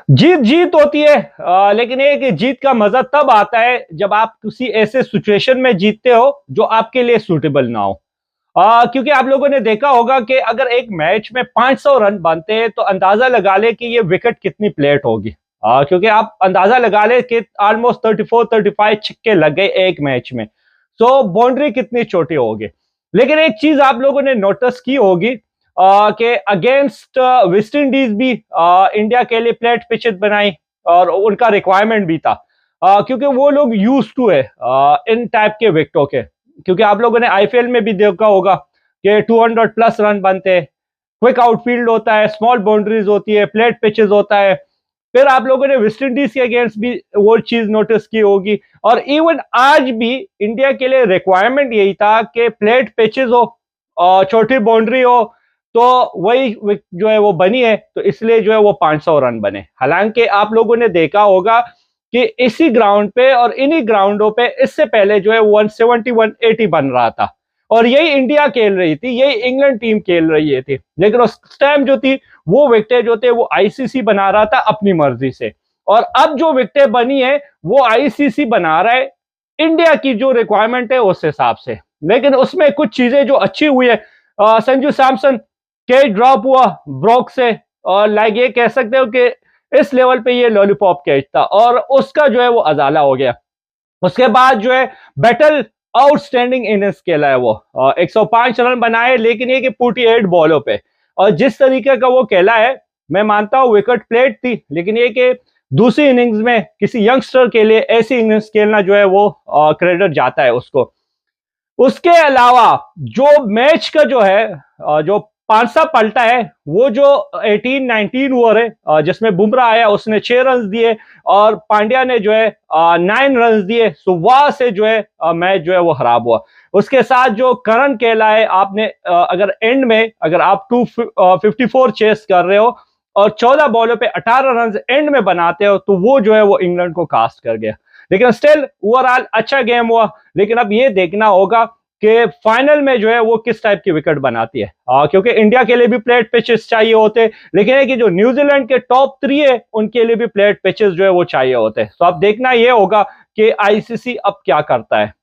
जीत जीत होती है, लेकिन ये कि जीत का मजा तब आता है जब आप किसी ऐसे सिचुएशन में जीतते हो जो आपके लिए सूटेबल ना हो। क्योंकि आप लोगों ने देखा होगा कि अगर एक मैच में 500 रन बनते हैं तो अंदाजा लगा ले कि ये विकेट कितनी प्लेट होगी। क्योंकि आप अंदाजा लगा ले कि ऑलमोस्ट 34-35 छक्के लग गए एक मैच में। सो बाउंड्री कितनी छोटी होगी। लेकिन एक चीज आप लोगों ने नोटिस की होगी कि अगेंस्ट वेस्ट इंडीज भी इंडिया के लिए फ्लैट पिचेस बनाई और उनका रिक्वायरमेंट भी था। क्योंकि वो लोग यूज टू है इन टाइप के विकेटों के। क्योंकि आप लोगों ने आईपीएल में भी देखा होगा कि 200 प्लस रन बनते हैं, क्विक आउटफील्ड होता है, स्मॉल बाउंड्रीज होती है, फ्लैट पिचेस होता है। फिर आप लोगों ने वेस्ट इंडीज के अगेंस्ट भी वो चीज नोटिस की होगी। और इवन आज भी इंडिया के लिए रिक्वायरमेंट यही था कि फ्लैट पिचेस हो और छोटी बाउंड्री हो। तो वही जो है वो बनी है, तो इसलिए जो है वो 500 रन बने। हालांकि आप लोगों ने देखा होगा कि इसी ग्राउंड पे और इन्हीं ग्राउंडों पे इससे पहले जो है 170 180 बन रहा था और यही इंडिया खेल रही थी, यही इंग्लैंड टीम खेल रही थी। लेकिन उस टाइम जो थी वो विकेटें जो थे वो आईसीसी बना रहा था अपनी मर्जी से। और अब जो विकेटें बनी है वो आईसीसी बना रहा है इंडिया की जो रिक्वायरमेंट है उस हिसाब से। लेकिन उसमें कुछ चीजें जो अच्छी हुई है, संजू सैमसन कैच ड्रॉप हुआ ब्रोक से, और लाइक ये कह सकते हो कि इस लेवल पे ये लॉलीपॉप कैच था और उसका जो है वो अजाला हो गया। उसके बाद जो है बैटल आउटस्टैंडिंग इनिंग्स खेला है वो, 105 रन बनाए, लेकिन ये कि 48 बॉलों पे। और जिस तरीके का वो खेला है, मैं मानता हूं विकेट प्लेट थी, लेकिन ये कि दूसरी इनिंग्स में किसी यंगस्टर के लिए ऐसी इनिंग्स खेलना जो है वो क्रेडिट जाता है उसको। उसके अलावा जो मैच का जो है जो पांसा पलटा है, वो जो 18-19 ओवर है जिसमें बुमराह आया, उसने 6 रन दिए और पांड्या ने जो है 9 रन दिए। सो वहां से जो है मैच जो है वो खराब हुआ। उसके साथ जो करण केला है, आपने अगर एंड में अगर आप 254 चेस कर रहे हो और 14 बॉलों पे 18 रन एंड में बनाते हो, तो वो जो है वो इंग्लैंड को कास्ट कर गया। लेकिन स्टिल ओवरऑल अच्छा गेम हुआ। लेकिन अब ये देखना होगा कि फाइनल में जो है वो किस टाइप की विकेट बनाती है, क्योंकि इंडिया के लिए भी प्लेट पिचेस चाहिए होते, लेकिन है कि जो न्यूजीलैंड के टॉप 3 है उनके लिए भी प्लेट पिचेस जो है वो चाहिए होते। तो अब देखना ये होगा कि आईसीसी अब क्या करता है।